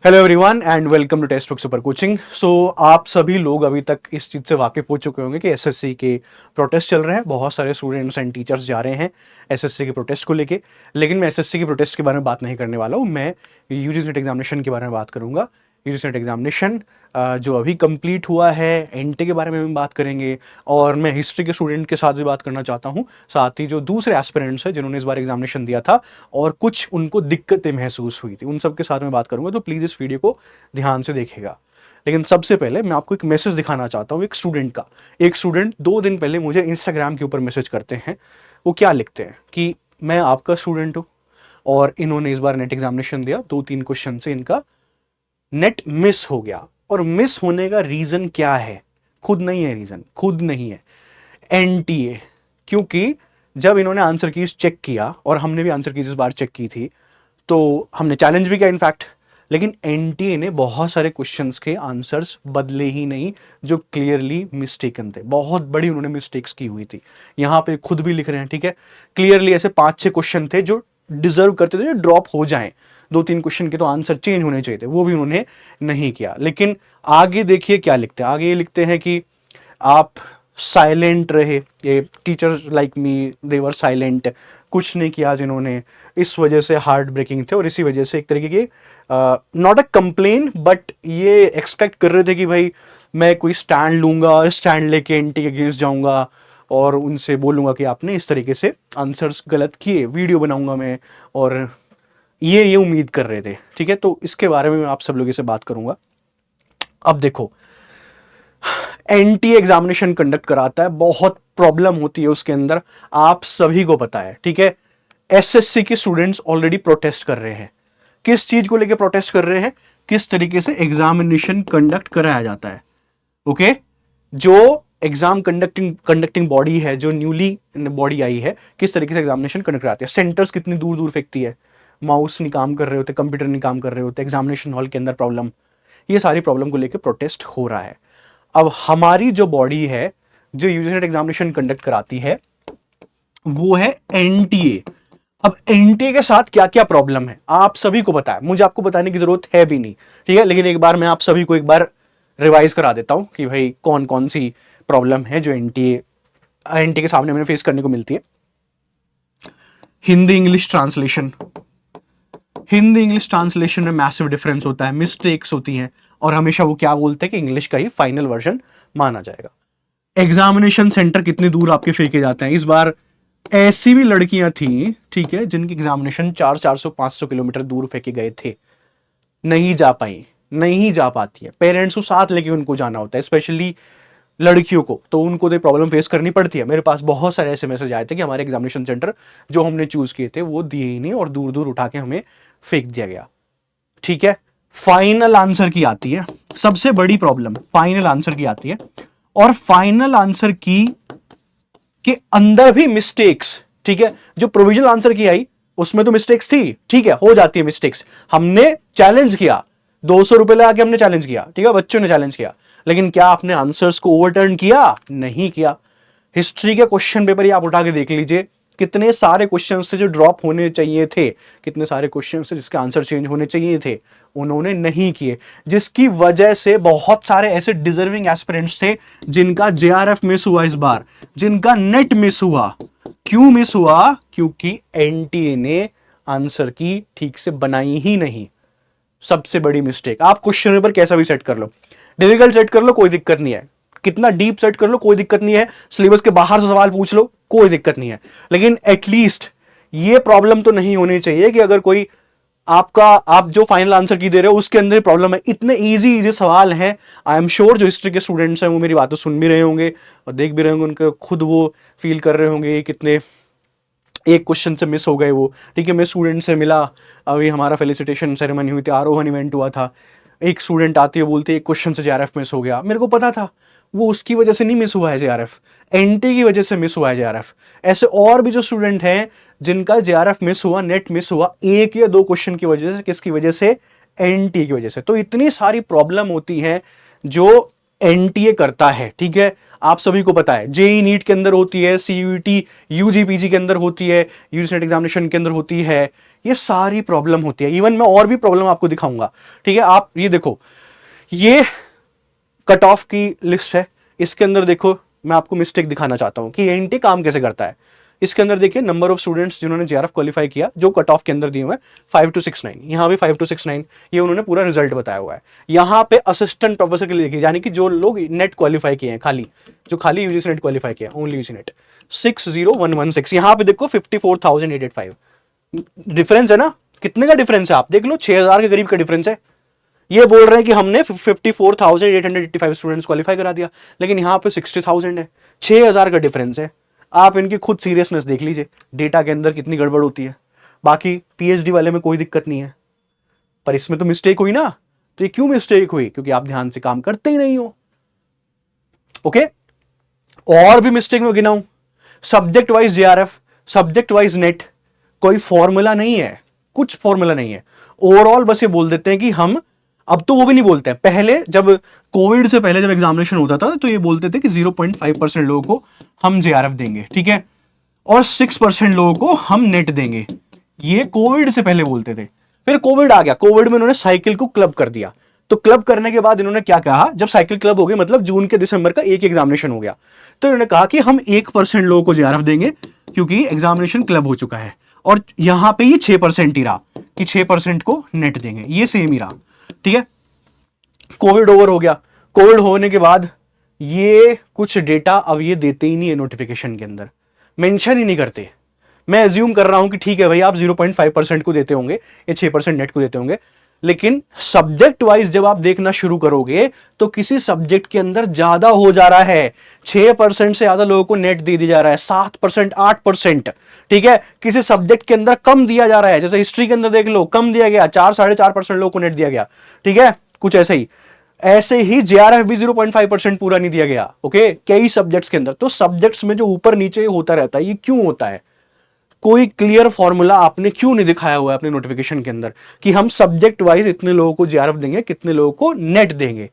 Hello everyone and welcome to Testbook super coaching. So आप सभी लोग अभी तक इस चीज़ से वाकिफ हो चुके होंगे कि एसएससी के प्रोटेस्ट चल रहे हैं। बहुत सारे स्टूडेंट्स एंड टीचर्स जा रहे हैं एसएससी के प्रोटेस्ट को लेके। लेकिन मैं एसएससी के प्रोटेस्ट के बारे में बात नहीं करने वाला हूँ। मैं यूजीसी नेट एग्जामिनेशन के बारे में बात करूंगा। यूजीसी नेट एग्जामिनेशन जो अभी कंप्लीट हुआ है, एनटी के बारे में भी बात करेंगे। और मैं हिस्ट्री के स्टूडेंट के साथ भी बात करना चाहता हूँ, साथ ही जो दूसरे एस्पिरेंट्स हैं जिन्होंने इस बार एग्जामिनेशन दिया था और कुछ उनको दिक्कतें महसूस हुई थी, उन सब के साथ में बात करूंगा। तो प्लीज़ इस वीडियो को ध्यान से देखेगा। लेकिन सबसे पहले मैं आपको एक मैसेज दिखाना चाहता हूँ एक स्टूडेंट का। एक स्टूडेंट 2 दिन पहले मुझे इंस्टाग्राम के ऊपर मैसेज करते हैं। वो क्या लिखते हैं कि मैं आपका स्टूडेंट हूँ और इन्होंने इस बार नेट एग्जामिनेशन दिया, 2-3 क्वेश्चन से इनका नेट मिस हो गया। और मिस होने का रीजन क्या है? खुद नहीं है, रीजन खुद नहीं है, एनटीए। क्योंकि जब इन्होंने आंसर कीज चेक किया, और हमने भी आंसर कीज इस बार चेक की थी, तो हमने चैलेंज भी किया इनफैक्ट, लेकिन एनटीए ने बहुत सारे क्वेश्चंस के आंसर्स बदले ही नहीं जो क्लियरली मिस्टेकन थे। बहुत बड़ी उन्होंने मिस्टेक्स की हुई थी, यहां पे खुद भी लिख रहे हैं। ठीक है, क्लियरली ऐसे 5-6 क्वेश्चन थे जो डिजर्व करते थे जो ड्रॉप हो जाएं। 2-3 क्वेश्चन के तो आंसर चेंज होने चाहिए थे, वो भी उन्होंने नहीं किया। लेकिन आगे देखिए क्या लिखते हैं। आगे ये लिखते हैं कि आप साइलेंट रहे, ये टीचर्स लाइक मी दे वर साइलेंट, कुछ नहीं किया जिन्होंने, इस वजह से हार्ट ब्रेकिंग थे। और इसी वजह से एक तरीके की नॉट अ कंप्लेन बट ये एक्सपेक्ट कर रहे थे कि भाई मैं कोई स्टैंड लूंगा और स्टैंड लेके एंटी के अगेंस्ट जाऊंगा और उनसे बोलूंगा कि आपने इस तरीके से आंसर्स गलत किए, वीडियो बनाऊंगा मैं। और ये उम्मीद कर रहे थे। ठीक है, तो इसके बारे में मैं आप सब लोगों से बात करूंगा। अब देखो, एनटी एग्जामिनेशन कंडक्ट कराता है, बहुत प्रॉब्लम होती है उसके अंदर, आप सभी को पता है। ठीक है, एसएससी के स्टूडेंट्स ऑलरेडी प्रोटेस्ट कर रहे हैं। किस चीज को लेकर प्रोटेस्ट कर रहे हैं? किस तरीके से एग्जामिनेशन कंडक्ट कराया जाता है। ओके, जो एग्जाम कंडक्टिंग बॉडी है, जो न्यूली बॉडी आई है, किस तरीके से एग्जामिनेशन कंडक्ट कराती है। सेंटर्स कितनी दूर दूर फेंकती है, माउस नहीं काम कर रहे होते, कंप्यूटर नहीं काम कर रहे होते, एग्जामिनेशन हॉल के अंदर प्रॉब्लम, ये सारी प्रॉब्लम को लेकर प्रोटेस्ट हो रहा है। अब हमारी जो बॉडी है जो यूजीसी नेट एग्जामिनेशन कंडक्ट कराती है वो है एनटीए। अब एनटीए के साथ क्या क्या प्रॉब्लम है आप सभी को पता है, मुझे आपको बताने की जरूरत है भी नहीं। ठीक है, लेकिन एक बार मैं आप सभी को एक बार रिवाइज करा देता हूं कि भाई कौन कौन सी प्रॉब्लम है जो एनटीए के सामने हमें फेस करने को मिलती है। Hindi English translation, Hindi English translation में मैसिव डिफरेंस होता है, मिस्टेक्स होती हैं, और हमेशा वो क्या बोलते हैं कि इंग्लिश का ही फाइनल वर्जन माना जाएगा। एग्जामिनेशन सेंटर कितनी दूर आपके फेंके जाते हैं। इस बार ऐसी भी लड़कियां थी, ठीक है, जिनकी एग्जामिनेशन 400-500 किलोमीटर दूर फेंके गए थे, नहीं जा पाई, नहीं जा पाती है। पेरेंट्स को साथ लेके उनको जाना होता है, स्पेशली लड़कियों को, तो उनको तो प्रॉब्लम फेस करनी पड़ती है। मेरे पास बहुत सारे ऐसे मैसेज आए थे कि हमारे एग्जामिनेशन सेंटर जो हमने चूज किए थे वो दिए ही नहीं और दूर दूर उठा के हमें फेंक दिया गया। ठीक है, फाइनल आंसर की आती है सबसे बड़ी प्रॉब्लम, फाइनल आंसर की आती है। और फाइनल आंसर की के अंदर भी मिस्टेक्स। ठीक है, जो प्रोविजनल आंसर की आई उसमें तो मिस्टेक्स थी, ठीक है, हो जाती है मिस्टेक्स। हमने चैलेंज किया, 200 रुपए लगा के हमने चैलेंज किया, ठीक है, बच्चों ने चैलेंज किया, लेकिन क्या आपने आंसर्स को ओवरटर्न किया? नहीं किया। हिस्ट्री के क्वेश्चन पेपर ही आप उठा के देख लीजिए, कितने सारे क्वेश्चंस थे जो ड्रॉप होने चाहिए थे, कितने सारे क्वेश्चंस थे जिसके आंसर चेंज होने चाहिए थे, उन्होंने नहीं किए, जिसकी वजह से बहुत सारे ऐसे डिजर्विंग एस्पिरेंट्स थे जिनका जेआरएफ मिस हुआ इस बार, जिनका नेट मिस हुआ। क्यों मिस हुआ? क्योंकि एनटीए ने आंसर की ठीक से बनाई ही नहीं। सबसे बड़ी मिस्टेक। आप क्वेश्चन पेपर कैसा भी सेट कर लो, डिफिकल्ट सेट कर लो, कोई दिक्कत नहीं है, कितना डीप सेट कर लो, कोई दिक्कत नहीं है, सिलेबस के बाहर से सवाल पूछ लो, कोई दिक्कत नहीं है, लेकिन एटलीस्ट ये प्रॉब्लम तो नहीं होनी चाहिए कि अगर कोई आप जो फाइनल आंसर की दे रहे हो उसके अंदर प्रॉब्लम है। इतने इजी इजी सवाल हैं, आई एम श्योर जो हिस्ट्री के स्टूडेंट्स हैं वो मेरी बातें सुन भी रहे होंगे और देख भी रहे होंगे, उनके खुद वो फील कर रहे होंगे कितने एक क्वेश्चन से मिस हो गए वो। ठीक है, मैं स्टूडेंट से मिला, अभी हमारा फेलिसिटेशन सेरेमनी हुई थी, आरोहण इवेंट हुआ था, एक स्टूडेंट आती है बोलती है एक क्वेश्चन से जेआरएफ मिस हो गया। मेरे को पता था वो उसकी वजह से नहीं मिस हुआ है जेआरएफ, एनटी की वजह से मिस हुआ है जेआरएफ। ऐसे और भी जो स्टूडेंट हैं जिनका जेआरएफ मिस हुआ, नेट मिस हुआ, 1 या 2 क्वेश्चन की वजह से। किसकी वजह से? एनटी की वजह से। तो इतनी सारी प्रॉब्लम होती है जो एनटीए करता है, ठीक है, आप सभी को पता है। जेई नीट के अंदर होती है, सीयूईटी यूजीपीजी के अंदर होती है, यूजी नेट एग्जामिनेशन के अंदर होती है, ये सारी प्रॉब्लम होती है। इवन मैं और भी प्रॉब्लम आपको दिखाऊंगा, ठीक है। आप ये देखो, ये कट ऑफ की लिस्ट है, इसके अंदर देखो मैं आपको मिस्टेक दिखाना चाहता हूं कि एनटीए काम कैसे करता है। इसके अंदर देखिए नंबर ऑफ स्टूडेंट्स जिन्होंने जेआरएफ क्वालिफाई किया, जो कट ऑफ के अंदर दिए हुए हैं 5269, यहां भी 5269, ये उन्होंने पूरा रिजल्ट बताया हुआ है। यहां पे असिस्टेंट प्रोफेसर के लिए देखिए, यानी कि जो लोग नेट क्वालिफाई किए हैं, खाली जो खाली यूजीसी नेट क्वालिफाई किया, ओनली यूजी नेट, 60116, यहां पे देखो 54,885 डिफरेंस है ना। कितने का डिफरेंस है आप देख लो, 6000 के करीब का डिफरेंस है। ये बोल रहे हैं कि हमने 54,885 स्टूडेंट्स क्वालिफाई करा दिया, लेकिन यहां पे 60,000 है, 6000 का डिफरेंस है। आप इनकी खुद सीरियसनेस देख लीजिए, डेटा के अंदर कितनी गड़बड़ होती है। बाकी पीएचडी वाले में कोई दिक्कत नहीं है, पर इसमें तो मिस्टेक हुई ना। तो ये क्यों मिस्टेक हुई? क्योंकि आप ध्यान से काम करते ही नहीं हो। ओके, और भी मिस्टेक में गिनाऊं, subject wise JRF, subject wise NET, कोई फॉर्मूला नहीं है, कुछ फॉर्मूला नहीं है। ओवरऑल बस ये बोल देते हैं कि हम, अब तो वो भी नहीं बोलते हैं, पहले जब कोविड से पहले जब एग्जामिनेशन होता था तो ये बोलते थे कि 0.5% लोगों को हम जेआरएफ देंगे, ठीक है, और 6% लोगों को हम नेट देंगे। ये कोविड से पहले बोलते थे। फिर कोविड आ गया, कोविड में इन्होंने साइकिल को क्लब कर दिया। तो क्लब करने के बाद इन्होंने क्या कहा, जब साइकिल क्लब हो गई, मतलब जून के दिसंबर का एक एग्जामिनेशन हो गया, तो इन्होंने कहा कि हम 1% लोगों को जेआरएफ देंगे क्योंकि एग्जामिनेशन क्लब हो चुका है। और यहां पे ये 6% ही रहा कि 6% को नेट देंगे, ये सेम ही रहा, ठीक है। कोविड ओवर हो गया, कोविड होने के बाद ये कुछ डेटा अब ये देते ही नहीं है, नोटिफिकेशन के अंदर मेंशन ही नहीं करते। मैं एज्यूम कर रहा हूं कि ठीक है भाई, आप 0.5% को देते होंगे या 6% नेट को देते होंगे, लेकिन सब्जेक्ट वाइज जब आप देखना शुरू करोगे तो किसी सब्जेक्ट के अंदर ज्यादा हो जा रहा है। 6% से ज्यादा लोगों को नेट दे दिया जा रहा है, 7%, 8%, ठीक है। किसी सब्जेक्ट के अंदर कम दिया जा रहा है, जैसे हिस्ट्री के अंदर देख लो, कम दिया गया, 4-4.5% लोगों को नेट दिया गया, ठीक है, कुछ ऐसे ही जेआरएफ भी 0.5% पूरा नहीं दिया गया, ओके, कई सब्जेक्ट्स के अंदर। तो सब्जेक्ट्स में जो ऊपर नीचे होता रहता है, ये क्यों होता है? कोई क्लियर फॉर्मूला आपने क्यों नहीं दिखाया हुआ है अपने नोटिफिकेशन के अंदर कि हम सब्जेक्ट वाइज इतने लोगों को जेआरएफ देंगे, कितने लोगों को नेट देंगे?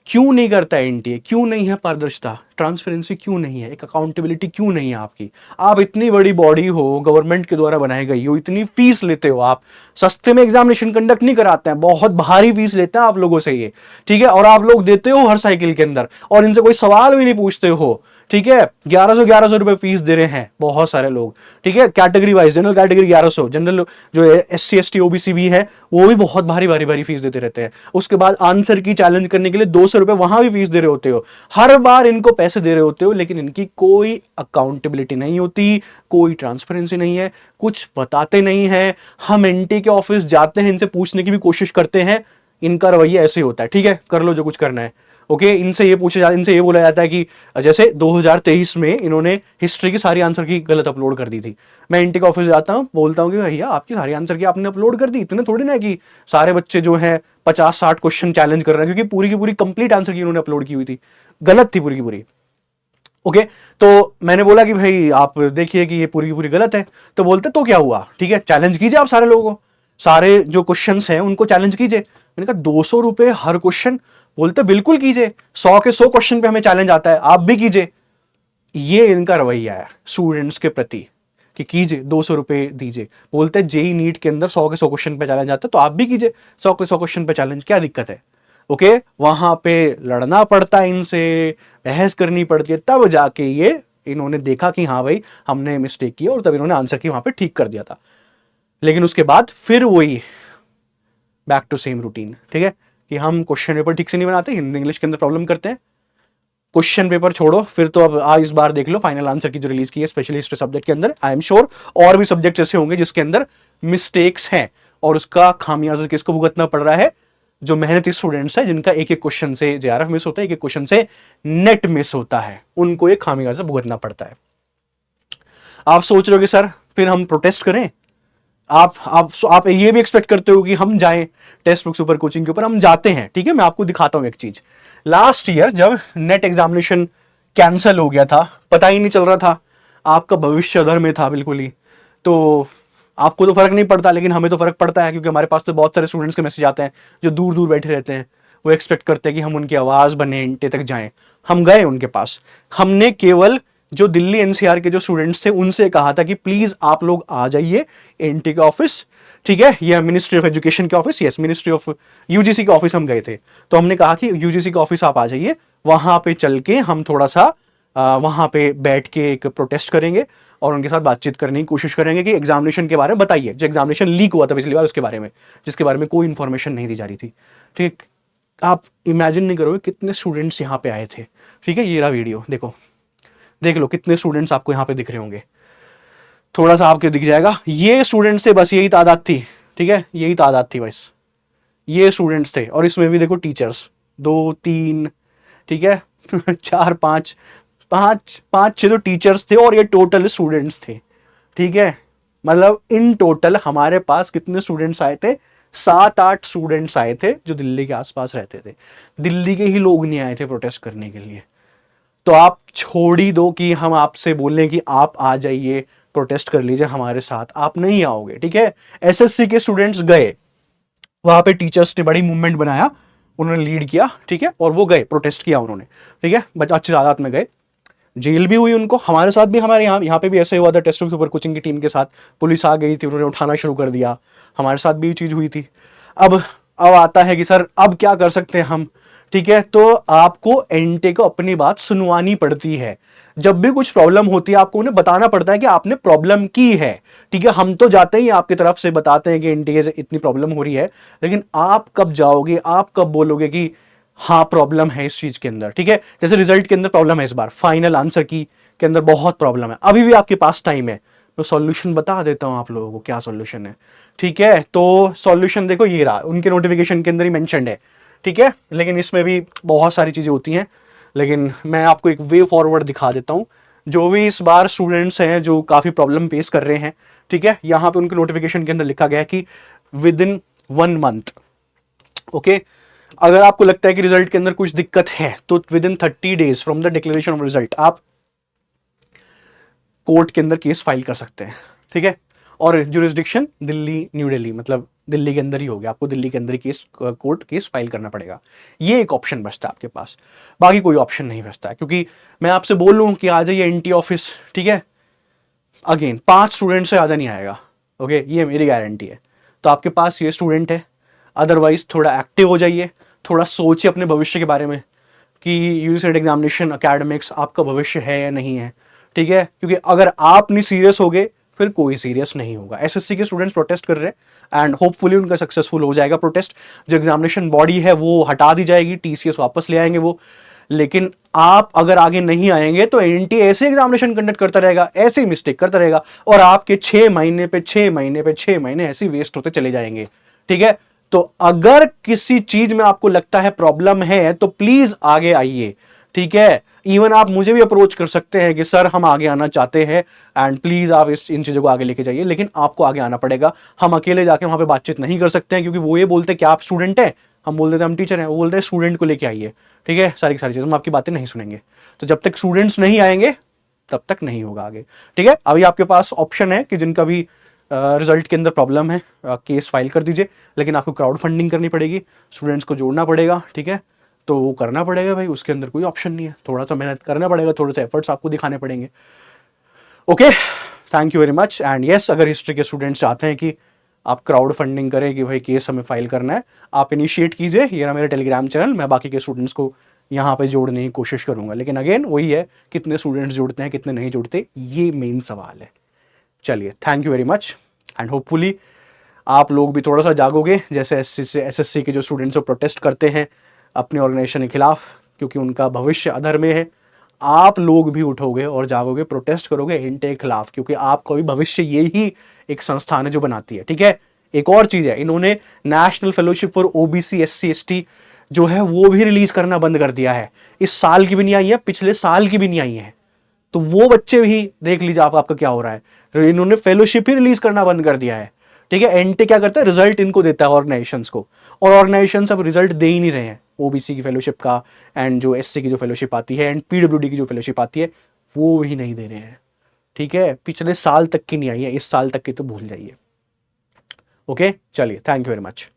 क्यों नहीं करता है एनटीए? क्यों नहीं है पारदर्शिता, ट्रांसपेरेंसी क्यों नहीं है, एक अकाउंटेबिलिटी क्यों नहीं है आपकी? आप इतनी बड़ी बॉडी हो, गवर्नमेंट के द्वारा बनाई गई हो, इतनी फीस लेते हो, आप सस्ते में एग्जामिनेशन कंडक्ट नहीं कराते हैं, बहुत भारी फीस लेते हैं आप लोगों से ये, ठीक है, और आप लोग देते हो हर साइकिल के अंदर, और इनसे कोई सवाल भी नहीं पूछते हो, ठीक है। 1100 रुपए फीस दे रहे हैं बहुत सारे लोग, ठीक है, category wise, general category 1100, general जो एससी एसटी ओबीसी भी है वो भी बहुत भारी भारी भारी फीस देते रहते हैं। उसके बाद आंसर की चैलेंज करने के लिए 200 रुपए वहां भी फीस दे रहे होते हो, हर बार इनको पैसे दे रहे होते हो, लेकिन इनकी कोई अकाउंटेबिलिटी नहीं होती, कोई ट्रांसपेरेंसी नहीं है, कुछ बताते नहीं है। हम एनटी के ऑफिस जाते हैं, इनसे पूछने की भी कोशिश करते हैं, इनका रवैया ऐसे होता है, ठीक है, कर लो जो कुछ करना है, ओके। इनसे ये बोला जाता है कि जैसे 2023 में इन्होंने हिस्ट्री की सारी आंसर की गलत अपलोड कर दी थी। मैं एनटी का ऑफिस जाता हूं, बोलता हूं कि भैया आपकी सारी आंसर की आपने अपलोड कर दी, इतने थोड़ी ना कि सारे बच्चे जो हैं 50-60 क्वेश्चन चैलेंज कर रहे हैं, क्योंकि पूरी की पूरी कंप्लीट आंसर की इन्होंने अपलोड की हुई थी, गलत थी पूरी की पूरी, ओके। तो मैंने बोला कि भाई आप देखिए कि ये पूरी की पूरी गलत है, तो बोलते तो क्या हुआ, ठीक है, चैलेंज कीजिए आप सारे लोगों को, सारे जो क्वेश्चंस हैं उनको चैलेंज कीजिए। मैंने कहा 200 रुपए हर क्वेश्चन, बोलते बिल्कुल कीजिए, 100 के 100 क्वेश्चन पे हमें चैलेंज आता है, आप भी कीजिए। ये इनका रवैया है स्टूडेंट्स के प्रति कि कीजिए, 200 रुपए दीजिए। बोलते जेई नीट के अंदर 100 के 100 क्वेश्चन पे चैलेंज आता है, तो आप भी कीजिए 100 के 100 क्वेश्चन पे चैलेंज, क्या दिक्कत है, ओके। वहां पे लड़ना पड़ता है इनसे, बहस करनी पड़ती है, तब जाके ये इन्होंने देखा कि हाँ भाई हमने मिस्टेक की, और तब इन्होंने आंसर की वहां पे ठीक कर दिया था। लेकिन उसके बाद फिर वही बैक टू सेम रूटीन, ठीक है, कि हम क्वेश्चन पेपर ठीक से नहीं बनाते, हिंदी इंग्लिश के अंदर प्रॉब्लम करते हैं। क्वेश्चन पेपर छोड़ो, फिर तो अब इस बार देख लो फाइनल आंसर की जो रिलीज की है स्पेशली हिस्ट्री सब्जेक्ट के अंदर, आई एम श्योर और भी सब्जेक्ट ऐसे होंगे जिसके अंदर मिस्टेक्स हैं, और उसका खामियाजा किसको भुगतना पड़ रहा है? जो मेहनती स्टूडेंट्स हैं, जिनका एक एक क्वेश्चन से जेआरएफ मिस होता है, एक एक क्वेश्चन से नेट मिस होता है, उनको एक खामियाजा भुगतना पड़ता है। आप सोच रहे हो कि सर फिर हम प्रोटेस्ट करें? आप ये भी एक्सपेक्ट करते हो कि हम जाएं टेक्स्ट बुक सुपर कोचिंग के ऊपर, हम जाते हैं, ठीक है। मैं आपको दिखाता हूं एक चीज, लास्ट ईयर जब नेट एग्जामिनेशन कैंसिल हो गया था, पता ही नहीं चल रहा था, आपका भविष्य अधर में था बिल्कुल ही, तो आपको तो फर्क नहीं पड़ता, लेकिन हमें तो फर्क पड़ता है, क्योंकि हमारे पास तो बहुत सारे स्टूडेंट्स के मैसेज आते हैं जो दूर दूर बैठे रहते हैं, वो एक्सपेक्ट करते हैं कि हम उनकी आवाज बने, एनटीए तक जाएं। हम गए उनके पास, हमने केवल जो दिल्ली एनसीआर के जो स्टूडेंट्स थे उनसे कहा था कि प्लीज आप लोग आ जाइए एनटी के ऑफिस, ठीक है, या मिनिस्ट्री ऑफ एजुकेशन के office, yes ministry of UGC के ऑफिस हम गए थे। तो हमने कहा कि यूजीसी के ऑफिस आप आ जाइए, वहां पे चल के हम थोड़ा सा वहां पे बैठ के एक प्रोटेस्ट करेंगे और उनके साथ बातचीत करने की कोशिश करेंगे कि एग्जामिनेशन के बारे में बताइए, जो एग्जामिनेशन लीक हुआ था पिछली बार उसके बारे में, जिसके बारे में कोई इंफॉर्मेशन नहीं दी जा रही थी। ठीक, आप इमेजिन नहीं करोगे कितने स्टूडेंट्स यहाँ पे आए थे। ठीक है, ये रहा वीडियो, देखो, देख लो कितने स्टूडेंट्स आपको यहाँ पे दिख रहे होंगे, थोड़ा सा आपके दिख जाएगा। ये स्टूडेंट्स थे, बस यही तादाद थी। ठीक है, यही तादाद थी बस, ये स्टूडेंट्स थे। और इसमें भी देखो टीचर्स 2 3, ठीक है 4 5 5 5 6 तो टीचर्स थे और ये टोटल स्टूडेंट्स थे। ठीक है, मतलब इन टोटल हमारे पास कितने स्टूडेंट्स आए थे, 7-8 स्टूडेंट्स आए थे जो दिल्ली के आसपास रहते थे। दिल्ली के ही लोग नहीं आए थे प्रोटेस्ट करने के लिए। तो आप छोड़ ही दो कि हम आपसे बोलें कि आप आ जाइए प्रोटेस्ट कर लीजिए हमारे साथ, आप नहीं आओगे। ठीक है, एसएससी के स्टूडेंट्स गए वहां पे, टीचर्स ने बड़ी मूवमेंट बनाया, उन्होंने लीड किया। ठीक है, और वो गए, प्रोटेस्ट किया उन्होंने। ठीक है, बच्चे अच्छी तादाद में गए, जेल भी हुई उनको। हमारे साथ भी, हमारे यहाँ पे भी ऐसे हुआ था, टेस्ट सुपर कोचिंग की टीम के साथ पुलिस आ गई थी, उन्होंने उठाना शुरू कर दिया। हमारे साथ भी ये चीज हुई थी। अब आता है कि सर अब क्या कर सकते हैं हम। ठीक है, तो आपको एनटे को अपनी बात सुनवानी पड़ती है। जब भी कुछ प्रॉब्लम होती है आपको उन्हें बताना पड़ता है कि आपने प्रॉब्लम की है। ठीक है, हम तो जाते ही आपकी तरफ से बताते हैं कि एनटे से इतनी प्रॉब्लम हो रही है, लेकिन आप कब जाओगे, आप कब बोलोगे कि हाँ प्रॉब्लम है इस चीज के अंदर। ठीक है, जैसे रिजल्ट के अंदर प्रॉब्लम है, इस बार फाइनल आंसर की के अंदर बहुत प्रॉब्लम है, अभी भी आपके पास टाइम है, तो सॉल्यूशन बता देता हूं आप लोगों को क्या सॉल्यूशन है। ठीक है, तो सॉल्यूशन देखो ये रहा, उनके नोटिफिकेशन के अंदर ही मेंशन्ड है। ठीक है, लेकिन इसमें भी बहुत सारी चीजें होती हैं, लेकिन मैं आपको एक वे फॉरवर्ड दिखा देता हूं। जो भी इस बार स्टूडेंट्स हैं जो काफी प्रॉब्लम फेस कर रहे हैं, ठीक है, यहां पे उनके नोटिफिकेशन के अंदर लिखा गया है कि विद इन 1 मंथ, ओके, अगर आपको लगता है कि रिजल्ट के अंदर कुछ दिक्कत है तो with in 30 days from the declaration of result आप कोर्ट के अंदर केस फाइल कर सकते हैं। ठीक है, और जुरिस्डिक्शन दिल्ली, न्यू दिल्ली, मतलब दिल्ली के अंदर ही हो गया, आपको दिल्ली के अंदर ही कोर्ट केस फाइल करना पड़ेगा। ये एक ऑप्शन बचता है आपके पास, बाकी कोई ऑप्शन नहीं बचता है। क्योंकि मैं आपसे बोल लूं कि आ जाइए एनटी ऑफिस, ठीक है, अगेन 5 स्टूडेंट से ज्यादा नहीं आएगा। ओके, ये मेरी गारंटी है। तो आपके पास ये स्टूडेंट है, अदरवाइज थोड़ा एक्टिव हो जाइए, थोड़ा सोचिए अपने भविष्य के बारे में कि यूजीसी एग्जामिनेशन एकेडमिक्स आपका भविष्य है या नहीं है। ठीक है, क्योंकि अगर आप नहीं सीरियस होगे फिर कोई सीरियस नहीं होगा। एसएससी के स्टूडेंट्स प्रोटेस्ट कर रहे हैं एंड होपफुली उनका सक्सेसफुल हो जाएगा प्रोटेस्ट। जो एग्जामिनेशन बॉडी है वो हटा दी जाएगी, टीसीएस वापस ले आएंगे वो। लेकिन आप अगर आगे नहीं आएंगे तो एनटीए ऐसे एग्जामिनेशन कंडक्ट करता रहेगा, ऐसे ही मिस्टेक करता रहेगा, और आपके 6 महीने पे 6 महीने पे 6 महीने ऐसे वेस्ट होते चले जाएंगे। ठीक है, तो अगर किसी चीज में आपको लगता है प्रॉब्लम है तो प्लीज आगे आइए। ठीक है, इवन आप मुझे भी अप्रोच कर सकते हैं कि सर हम आगे आना चाहते हैं एंड प्लीज आप इन चीजों को आगे लेके जाइए, लेकिन आपको आगे आना पड़ेगा। हम अकेले जाके वहां पे बातचीत नहीं कर सकते हैं, क्योंकि वो ये बोलते हैं कि आप स्टूडेंट हैं, हम बोल देते हैं हम टीचर हैं, वो बोल रहे हैं स्टूडेंट को लेके आइए। ठीक है, सारी चीजें हम आपकी बातें नहीं सुनेंगे। तो जब तक स्टूडेंट्स नहीं आएंगे तब तक नहीं होगा आगे। ठीक है, अभी आपके पास ऑप्शन है कि जिनका भी रिजल्ट के अंदर प्रॉब्लम है केस फाइल कर दीजिए, लेकिन आपको क्राउड फंडिंग करनी पड़ेगी, स्टूडेंट्स को जोड़ना पड़ेगा। ठीक है, तो वो करना पड़ेगा भाई, उसके अंदर कोई ऑप्शन नहीं है, थोड़ा सा मेहनत करना पड़ेगा, थोड़े से एफर्ट्स आपको दिखाने पड़ेंगे। Okay, thank you very much. And yes, अगर हिस्ट्री के स्टूडेंट्स चाहते हैं कि आप क्राउड फंडिंग करें कि भाई केस हमें फाइल करना है, आप इनिशिएट कीजिए, ये रहा मेरा टेलीग्राम चैनल, मैं बाकी के स्टूडेंट्स को यहाँ पे जोड़ने की कोशिश करूंगा। लेकिन अगेन वही है, कितने स्टूडेंट्स जुड़ते हैं कितने नहीं जुड़ते, ये मेन सवाल है। चलिए, thank you very much and hopefully आप लोग भी थोड़ा सा जागोगे, जैसे एसएससी के जो स्टूडेंट्स को प्रोटेस्ट करते हैं अपने ऑर्गेनाइजेशन के खिलाफ, क्योंकि उनका भविष्य अधर में है। आप लोग भी उठोगे और जागोगे, प्रोटेस्ट करोगे एनटे के खिलाफ, क्योंकि आपका भी भविष्य यही एक संस्थान है जो बनाती है। ठीक है, एक और चीज है, इन्होंने national fellowship for OBC SC ST जो है वो भी रिलीज करना बंद कर दिया है। इस साल की भी नहीं आई है, पिछले साल की भी नहीं आई है। तो वो बच्चे भी देख लीजिए आपका क्या हो रहा है, इन्होंने फेलोशिप ही रिलीज करना बंद कर दिया है। ठीक है, एनटे क्या करता है, रिजल्ट इनको देता है ऑर्गेनाइजेशंस को, और ऑर्गेनाइजेशंस अब रिजल्ट दे ही नहीं रहे हैं ओबीसी की फेलोशिप का, एंड जो एससी की जो फेलोशिप आती है एंड पीडब्ल्यूडी की जो फेलोशिप आती है वो भी नहीं दे रहे हैं। ठीक है, पिछले साल तक की नहीं आई है, इस साल तक की तो भूल जाइए। ओके, चलिए, थैंक यू वेरी मच।